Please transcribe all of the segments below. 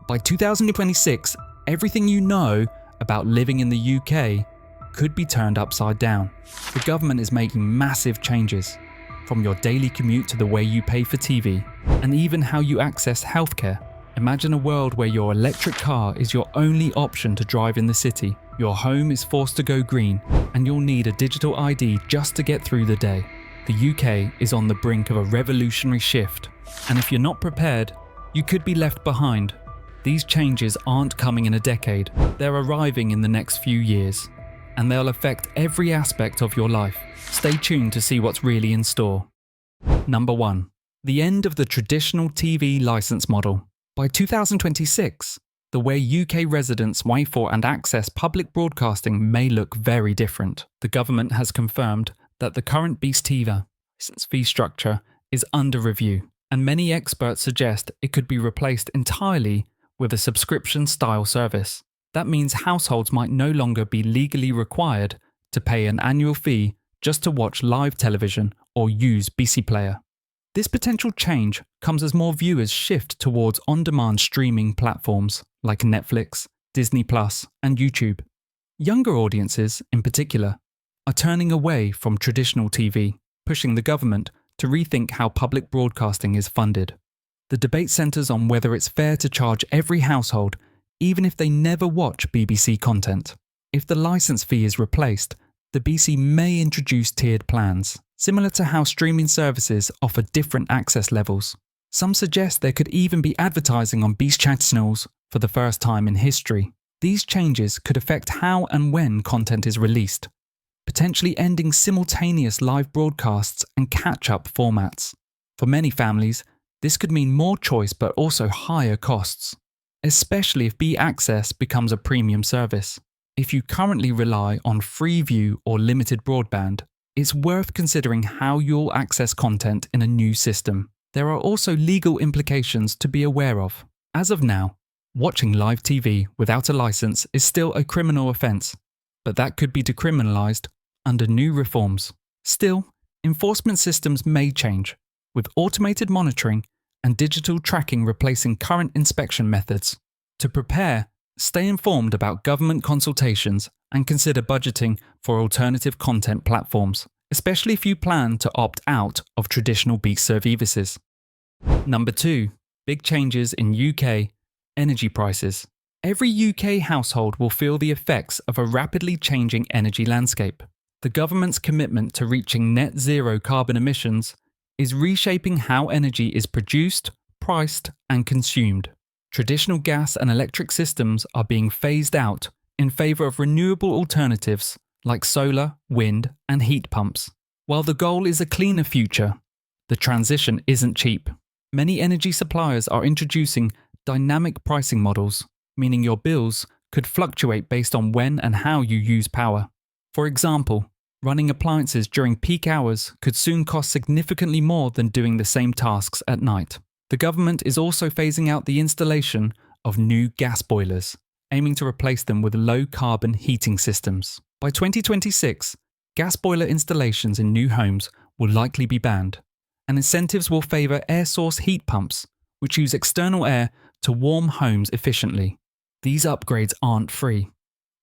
By 2026, everything you know about living in the UK could be turned upside down. The government is making massive changes, from your daily commute to the way you pay for TV, and even how you access healthcare. Imagine a world where your electric car is your only option to drive in the city, your home is forced to go green, and you'll need a digital ID just to get through the day. The UK is on the brink of a revolutionary shift, and if you're not prepared, you could be left behind. These changes aren't coming in a decade, they're arriving in the next few years, and they'll affect every aspect of your life. Stay tuned to see what's really in store. Number 1. The end of the traditional TV license model. By 2026, the way UK residents wait for and access public broadcasting may look very different. The government has confirmed that the current Beast TV license fee structure is under review, and many experts suggest it could be replaced entirely with a subscription-style service. That means households might no longer be legally required to pay an annual fee just to watch live television or use BC Player. This potential change comes as more viewers shift towards on-demand streaming platforms like Netflix, Disney+, and YouTube. Younger audiences, in particular, are turning away from traditional TV, pushing the government to rethink how public broadcasting is funded. The debate centres on whether it's fair to charge every household, even if they never watch BBC content. If the licence fee is replaced, the BC may introduce tiered plans, similar to how streaming services offer different access levels. Some suggest there could even be advertising on Beast channels for the first time in history. These changes could affect how and when content is released, potentially ending simultaneous live broadcasts and catch-up formats. For many families, this could mean more choice but also higher costs, especially if B Access becomes a premium service. If you currently rely on Freeview or limited broadband, it's worth considering how you'll access content in a new system. There are also legal implications to be aware of. As of now, watching live TV without a license is still a criminal offence, but that could be decriminalised under new reforms. Still, enforcement systems may change, with automated monitoring and digital tracking replacing current inspection methods. To prepare, stay informed about government consultations and consider budgeting for alternative content platforms, especially if you plan to opt out of traditional Beast services. Number 2. Big changes in UK energy prices. Every UK household will feel the effects of a rapidly changing energy landscape. The government's commitment to reaching net zero carbon emissions is reshaping how energy is produced, priced, and consumed. Traditional gas and electric systems are being phased out in favour of renewable alternatives like solar, wind, and heat pumps. While the goal is a cleaner future, the transition isn't cheap. Many energy suppliers are introducing dynamic pricing models, meaning your bills could fluctuate based on when and how you use power. For example, running appliances during peak hours could soon cost significantly more than doing the same tasks at night. The government is also phasing out the installation of new gas boilers, aiming to replace them with low-carbon heating systems. By 2026, gas boiler installations in new homes will likely be banned, and incentives will favour air source heat pumps, which use external air to warm homes efficiently. These upgrades aren't free.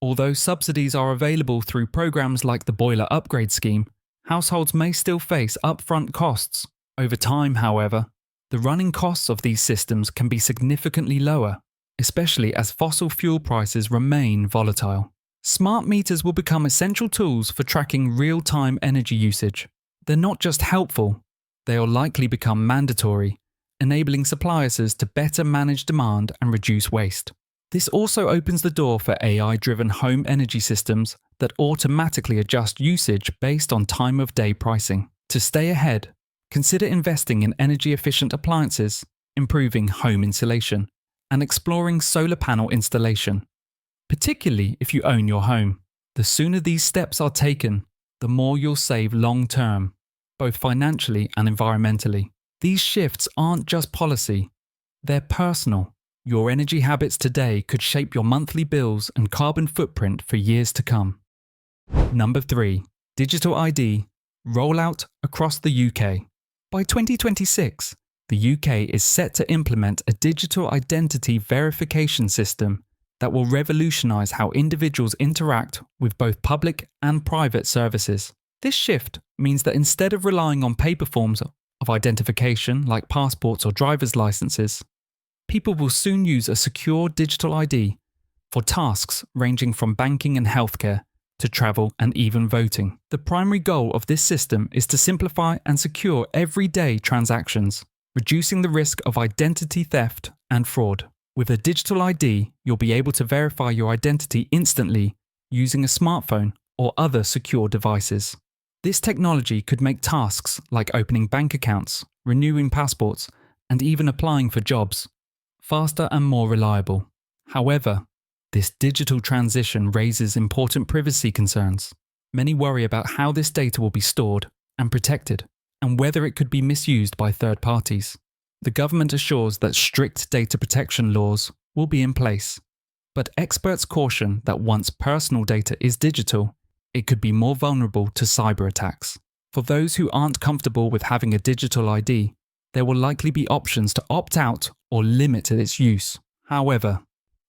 Although subsidies are available through programs like the Boiler Upgrade Scheme, households may still face upfront costs. Over time, however, the running costs of these systems can be significantly lower, especially as fossil fuel prices remain volatile. Smart meters will become essential tools for tracking real-time energy usage. They're not just helpful, they'll likely become mandatory, enabling suppliers to better manage demand and reduce waste. This also opens the door for AI-driven home energy systems that automatically adjust usage based on time of day pricing. To stay ahead, consider investing in energy-efficient appliances, improving home insulation, and exploring solar panel installation, particularly if you own your home. The sooner these steps are taken, the more you'll save long-term, both financially and environmentally. These shifts aren't just policy, they're personal. Your energy habits today could shape your monthly bills and carbon footprint for years to come. Number 3. Digital ID rollout across the UK. By 2026, the UK is set to implement a digital identity verification system that will revolutionise how individuals interact with both public and private services. This shift means that instead of relying on paper forms of identification like passports or driver's licenses, people will soon use a secure digital ID for tasks ranging from banking and healthcare to travel and even voting. The primary goal of this system is to simplify and secure everyday transactions, reducing the risk of identity theft and fraud. With a digital ID, you'll be able to verify your identity instantly using a smartphone or other secure devices. This technology could make tasks like opening bank accounts, renewing passports, and even applying for jobs faster and more reliable. However, this digital transition raises important privacy concerns. Many worry about how this data will be stored and protected, and whether it could be misused by third parties. The government assures that strict data protection laws will be in place, but experts caution that once personal data is digital, it could be more vulnerable to cyber attacks. For those who aren't comfortable with having a digital ID, there will likely be options to opt out or limit its use. However,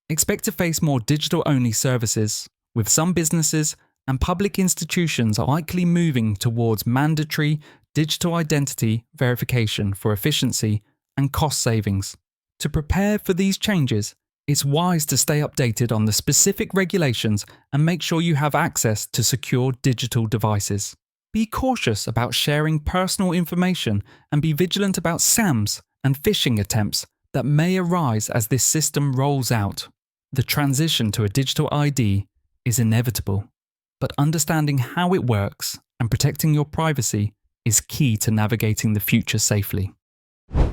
expect to face more digital-only services, with some businesses and public institutions likely moving towards mandatory digital identity verification for efficiency and cost savings. To prepare for these changes, it's wise to stay updated on the specific regulations and make sure you have access to secure digital devices. Be cautious about sharing personal information and be vigilant about scams and phishing attempts that may arise as this system rolls out. The transition to a digital ID is inevitable, but understanding how it works and protecting your privacy is key to navigating the future safely.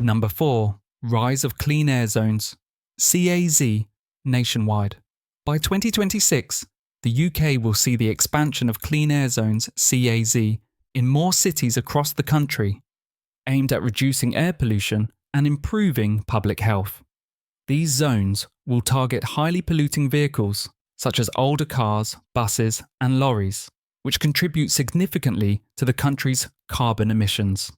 Number 4. Rise of clean air zones, CAZ, nationwide. By 2026, the UK will see the expansion of clean air zones, CAZ, in more cities across the country, aimed at reducing air pollution and improving public health. These zones will target highly polluting vehicles, such as older cars, buses, and lorries, which contribute significantly to the country's carbon emissions.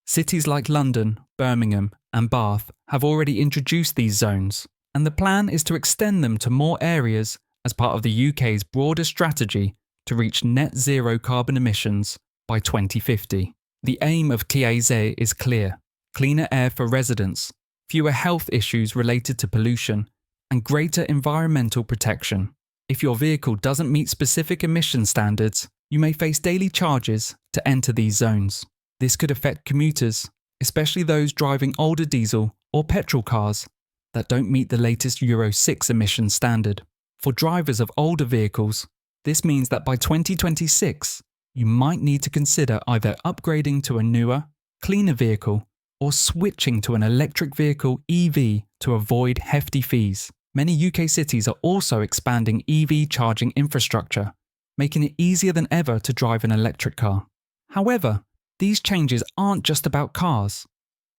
Cities like London, Birmingham, and Bath have already introduced these zones, and the plan is to extend them to more areas as part of the UK's broader strategy to reach net zero carbon emissions by 2050. The aim of CAZ is clear: cleaner air for residents, fewer health issues related to pollution, and greater environmental protection. If your vehicle doesn't meet specific emission standards, you may face daily charges to enter these zones. This could affect commuters, especially those driving older diesel or petrol cars that don't meet the latest Euro 6 emission standard. For drivers of older vehicles, this means that by 2026, you might need to consider either upgrading to a newer, cleaner vehicle or switching to an electric vehicle EV to avoid hefty fees. Many UK cities are also expanding EV charging infrastructure, making it easier than ever to drive an electric car. However, these changes aren't just about cars.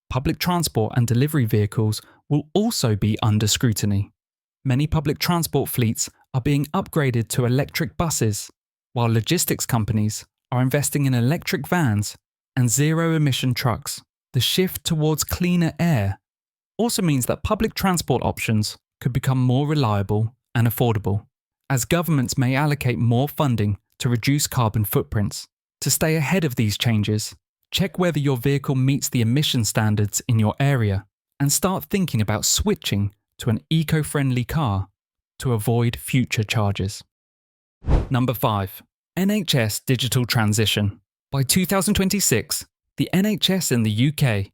Public transport and delivery vehicles will also be under scrutiny. Many public transport fleets are being upgraded to electric buses, while logistics companies are investing in electric vans and zero-emission trucks. The shift towards cleaner air also means that public transport options could become more reliable and affordable, as governments may allocate more funding to reduce carbon footprints. To stay ahead of these changes, check whether your vehicle meets the emission standards in your area and start thinking about switching to an eco-friendly car to avoid future charges. Number 5. NHS digital transition. By 2026, the NHS in the UK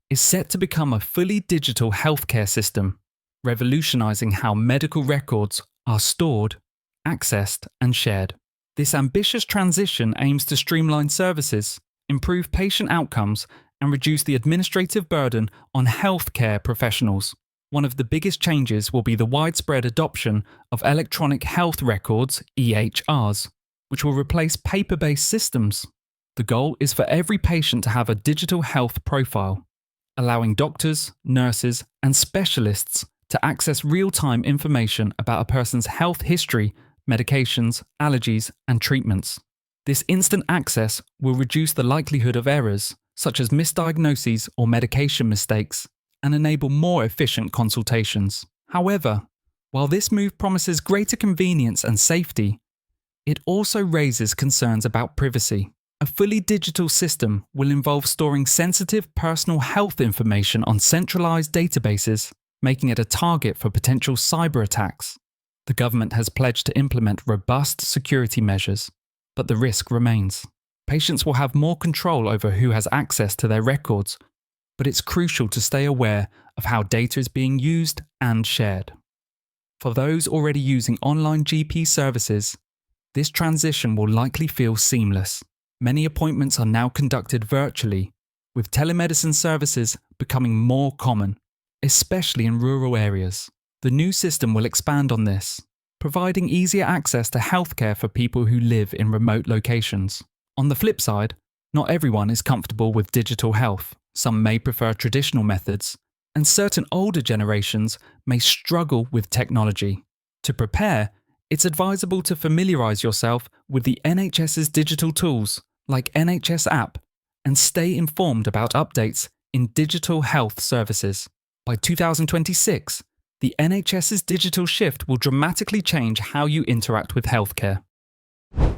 is set to become a fully digital healthcare system, revolutionising how medical records are stored, accessed, and shared. This ambitious transition aims to streamline services, improve patient outcomes, and reduce the administrative burden on healthcare professionals. One of the biggest changes will be the widespread adoption of electronic health records, EHRs, which will replace paper-based systems. The goal is for every patient to have a digital health profile, allowing doctors, nurses, and specialists to access real-time information about a person's health history, medications, allergies, and treatments. This instant access will reduce the likelihood of errors, such as misdiagnoses or medication mistakes, and enable more efficient consultations. However, while this move promises greater convenience and safety, it also raises concerns about privacy. A fully digital system will involve storing sensitive personal health information on centralized databases, making it a target for potential cyber attacks. The government has pledged to implement robust security measures, but the risk remains. Patients will have more control over who has access to their records, but it's crucial to stay aware of how data is being used and shared. For those already using online GP services, this transition will likely feel seamless. Many appointments are now conducted virtually, with telemedicine services becoming more common, especially in rural areas. The new system will expand on this, providing easier access to healthcare for people who live in remote locations. On the flip side, not everyone is comfortable with digital health. Some may prefer traditional methods, and certain older generations may struggle with technology. To prepare, it's advisable to familiarise yourself with the NHS's digital tools, like NHS App, and stay informed about updates in digital health services. By 2026, the NHS's digital shift will dramatically change how you interact with healthcare.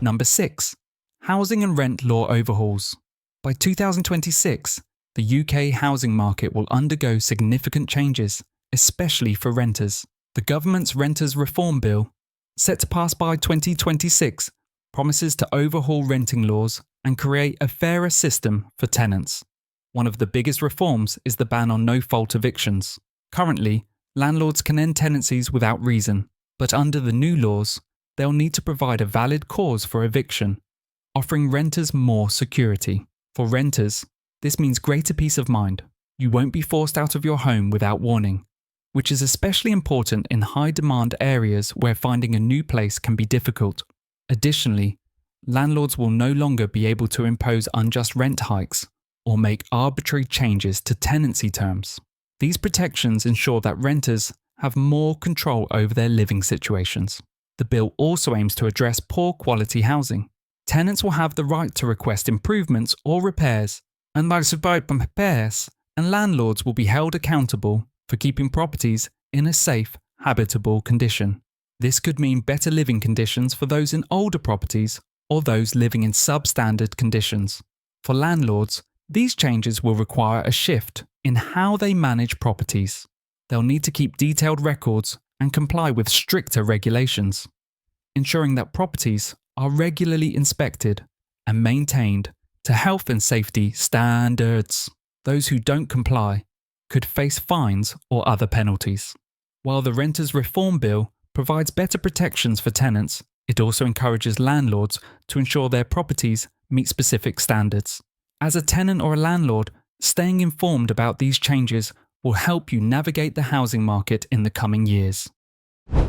Number 6. Housing and rent law overhauls. By 2026, the UK housing market will undergo significant changes, especially for renters. The government's Renters Reform Bill, set to pass by 2026, promises to overhaul renting laws and create a fairer system for tenants. One of the biggest reforms is the ban on no-fault evictions. Currently, landlords can end tenancies without reason, but under the new laws, they'll need to provide a valid cause for eviction, offering renters more security. For renters, this means greater peace of mind. You won't be forced out of your home without warning, which is especially important in high-demand areas where finding a new place can be difficult. Additionally, landlords will no longer be able to impose unjust rent hikes or make arbitrary changes to tenancy terms. These protections ensure that renters have more control over their living situations. The bill also aims to address poor quality housing. Tenants will have the right to request improvements or repairs, and landlords will be held accountable for keeping properties in a safe, habitable condition. This could mean better living conditions for those in older properties or those living in substandard conditions. For landlords, these changes will require a shift in how they manage properties. They'll need to keep detailed records and comply with stricter regulations, ensuring that properties are regularly inspected and maintained to health and safety standards. Those who don't comply could face fines or other penalties. While the Renters Reform Bill provides better protections for tenants, it also encourages landlords to ensure their properties meet specific standards. As a tenant or a landlord, staying informed about these changes will help you navigate the housing market in the coming years.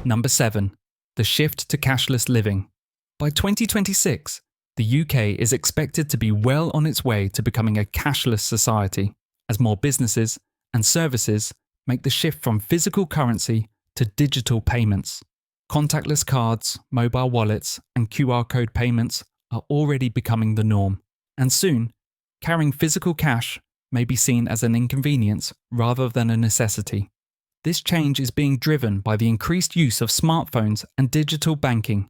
Number 7. The shift to cashless living. By 2026, the UK is expected to be well on its way to becoming a cashless society, as more businesses and services make the shift from physical currency to digital payments. Contactless cards, mobile wallets, and QR code payments are already becoming the norm, and soon, carrying physical cash may be seen as an inconvenience rather than a necessity. This change is being driven by the increased use of smartphones and digital banking,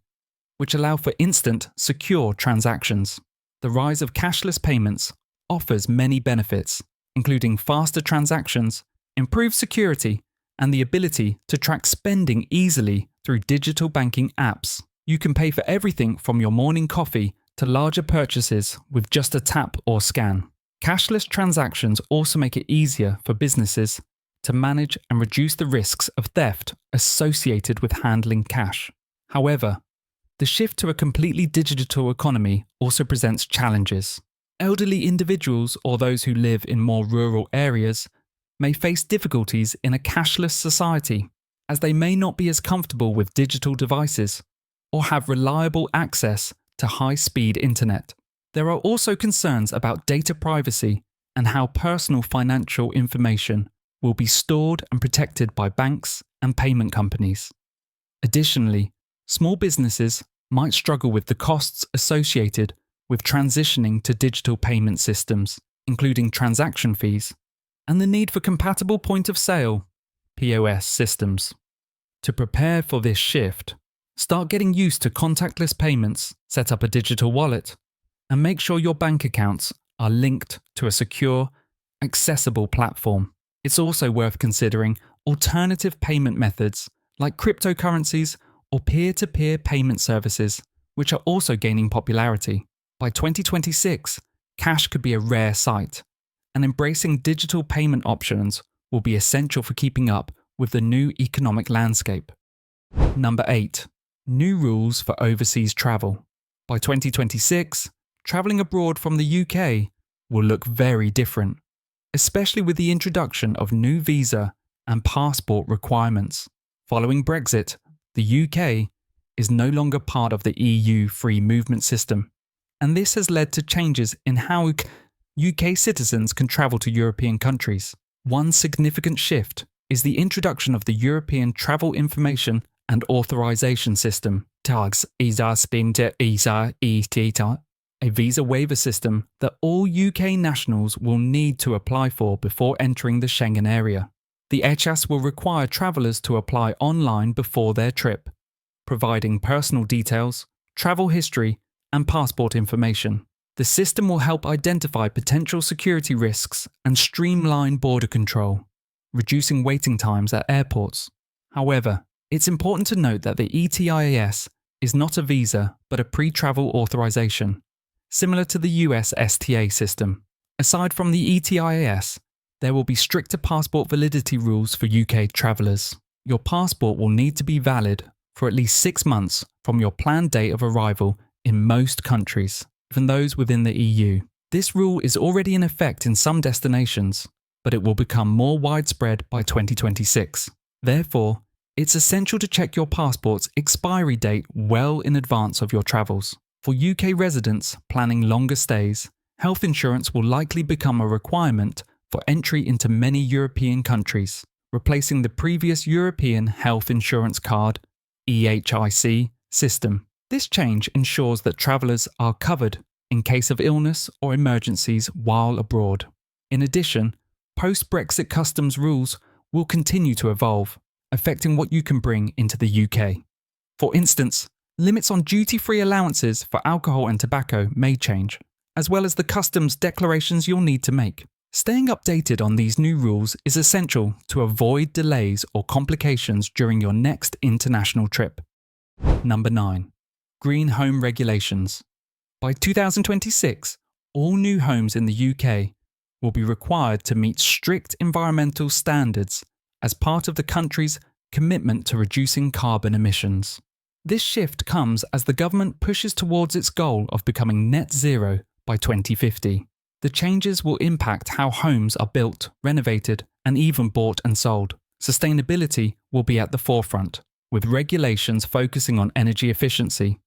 which allow for instant, secure transactions. The rise of cashless payments offers many benefits, including faster transactions, improved security, and the ability to track spending easily through digital banking apps. You can pay for everything from your morning coffee to larger purchases with just a tap or scan. Cashless transactions also make it easier for businesses to manage and reduce the risks of theft associated with handling cash. However, the shift to a completely digital economy also presents challenges. Elderly individuals or those who live in more rural areas may face difficulties in a cashless society, as they may not be as comfortable with digital devices or have reliable access to high-speed internet. There are also concerns about data privacy and how personal financial information will be stored and protected by banks and payment companies. Additionally, small businesses might struggle with the costs associated with transitioning to digital payment systems, including transaction fees, and the need for compatible point-of-sale (POS) systems. To prepare for this shift, start getting used to contactless payments, set up a digital wallet, and make sure your bank accounts are linked to a secure, accessible platform. It's also worth considering alternative payment methods like cryptocurrencies or peer-to-peer payment services, which are also gaining popularity. By 2026, cash could be a rare sight, and embracing digital payment options will be essential for keeping up with the new economic landscape. Number 8. New rules for overseas travel. By 2026, travelling abroad from the UK will look very different, especially with the introduction of new visa and passport requirements. Following Brexit, the UK is no longer part of the EU free movement system, and this has led to changes in how UK citizens can travel to European countries. One significant shift is the introduction of the European Travel Information and Authorization System, a visa waiver system that all UK nationals will need to apply for before entering the Schengen area. The ETIAS will require travellers to apply online before their trip, providing personal details, travel history, and passport information. The system will help identify potential security risks and streamline border control, reducing waiting times at airports. However, it's important to note that the ETIAS is not a visa but a pre-travel authorization, similar to the US STA system. Aside from the ETIAS, there will be stricter passport validity rules for UK travellers. Your passport will need to be valid for at least 6 months from your planned date of arrival in most countries, even those within the EU. This rule is already in effect in some destinations, but it will become more widespread by 2026. Therefore, it's essential to check your passport's expiry date well in advance of your travels. For UK residents planning longer stays, health insurance will likely become a requirement for entry into many European countries, replacing the previous European Health Insurance Card (EHIC) system. This change ensures that travellers are covered in case of illness or emergencies while abroad. In addition, post-Brexit customs rules will continue to evolve, affecting what you can bring into the UK. For instance, limits on duty-free allowances for alcohol and tobacco may change, as well as the customs declarations you'll need to make. Staying updated on these new rules is essential to avoid delays or complications during your next international trip. Number 9. Green home regulations. By 2026, all new homes in the UK will be required to meet strict environmental standards as part of the country's commitment to reducing carbon emissions. This shift comes as the government pushes towards its goal of becoming net zero by 2050. The changes will impact how homes are built, renovated, and even bought and sold. Sustainability will be at the forefront, with regulations focusing on energy efficiency,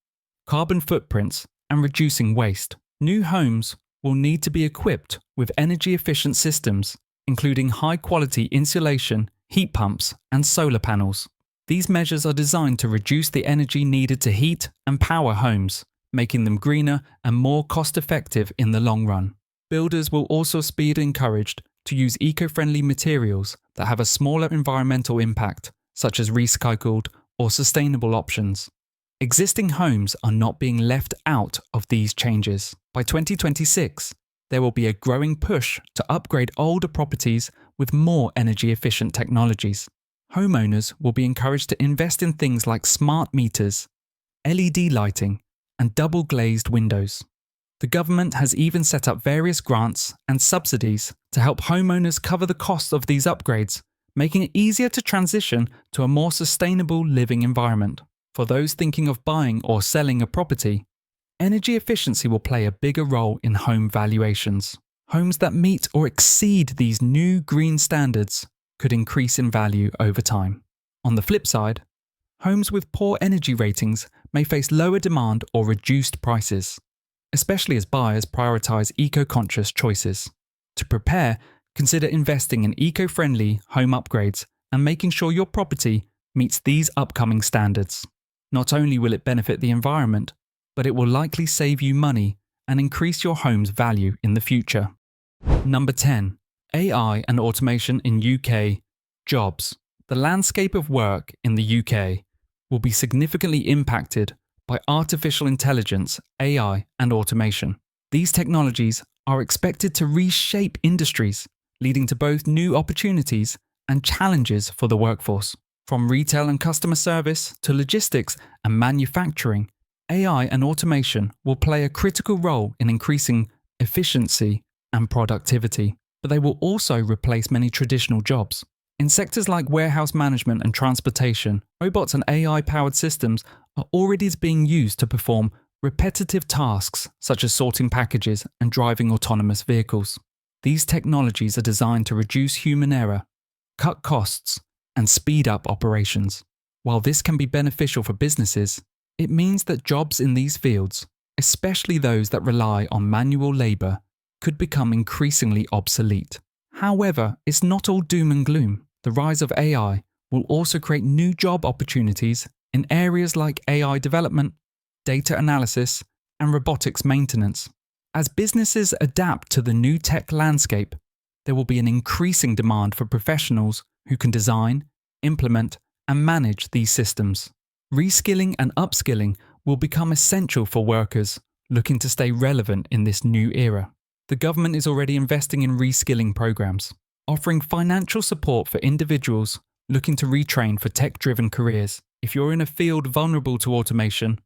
carbon footprints, and reducing waste. New homes will need to be equipped with energy-efficient systems, including high-quality insulation, heat pumps, and solar panels. These measures are designed to reduce the energy needed to heat and power homes, making them greener and more cost-effective in the long run. Builders will also be encouraged to use eco-friendly materials that have a smaller environmental impact, such as recycled or sustainable options. Existing homes are not being left out of these changes. By 2026, there will be a growing push to upgrade older properties with more energy-efficient technologies. Homeowners will be encouraged to invest in things like smart meters, LED lighting, and double-glazed windows. The government has even set up various grants and subsidies to help homeowners cover the cost of these upgrades, making it easier to transition to a more sustainable living environment. For those thinking of buying or selling a property, energy efficiency will play a bigger role in home valuations. Homes that meet or exceed these new green standards could increase in value over time. On the flip side, homes with poor energy ratings may face lower demand or reduced prices, especially as buyers prioritize eco-conscious choices. To prepare, consider investing in eco-friendly home upgrades and making sure your property meets these upcoming standards. Not only will it benefit the environment, but it will likely save you money and increase your home's value in the future. Number 10. AI and automation in UK jobs. The landscape of work in the UK will be significantly impacted by artificial intelligence, AI, and automation. These technologies are expected to reshape industries, leading to both new opportunities and challenges for the workforce. From retail and customer service to logistics and manufacturing, AI and automation will play a critical role in increasing efficiency and productivity, but they will also replace many traditional jobs. In sectors like warehouse management and transportation, robots and AI-powered systems are already being used to perform repetitive tasks such as sorting packages and driving autonomous vehicles. These technologies are designed to reduce human error, cut costs, and speed up operations. While this can be beneficial for businesses, it means that jobs in these fields, especially those that rely on manual labor, could become increasingly obsolete. However, it's not all doom and gloom. The rise of AI will also create new job opportunities in areas like AI development, data analysis, and robotics maintenance. As businesses adapt to the new tech landscape, there will be an increasing demand for professionals who can design, implement, and manage these systems. Reskilling and upskilling will become essential for workers looking to stay relevant in this new era. The government is already investing in reskilling programs, offering financial support for individuals looking to retrain for tech-driven careers. If you're in a field vulnerable to automation,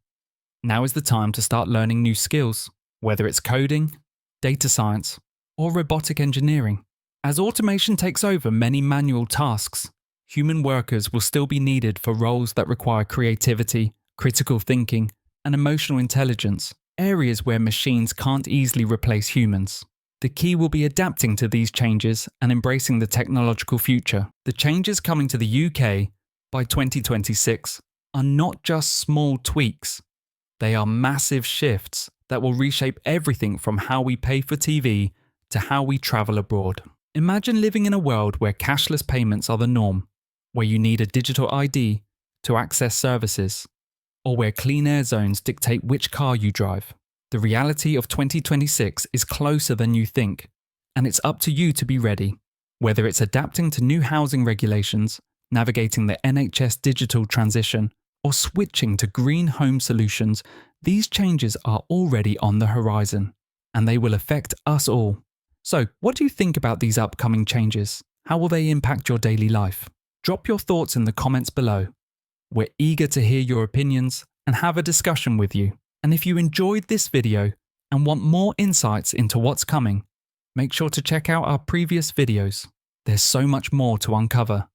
now is the time to start learning new skills, whether it's coding, data science, or robotic engineering. As automation takes over many manual tasks, human workers will still be needed for roles that require creativity, critical thinking, and emotional intelligence, areas where machines can't easily replace humans. The key will be adapting to these changes and embracing the technological future. The changes coming to the UK by 2026 are not just small tweaks. They are massive shifts that will reshape everything from how we pay for TV to how we travel abroad. Imagine living in a world where cashless payments are the norm, where you need a digital ID to access services, or where clean air zones dictate which car you drive. The reality of 2026 is closer than you think, and it's up to you to be ready. Whether it's adapting to new housing regulations, navigating the NHS digital transition, or switching to green home solutions, these changes are already on the horizon, and they will affect us all. So, what do you think about these upcoming changes? How will they impact your daily life? Drop your thoughts in the comments below. We're eager to hear your opinions and have a discussion with you. And if you enjoyed this video and want more insights into what's coming, make sure to check out our previous videos. There's so much more to uncover,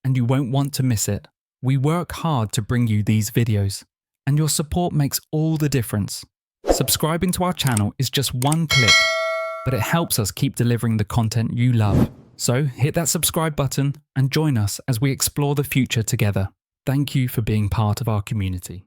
and you won't want to miss it. We work hard to bring you these videos, and your support makes all the difference. Subscribing to our channel is just one click, but it helps us keep delivering the content you love. So hit that subscribe button and join us as we explore the future together. Thank you for being part of our community.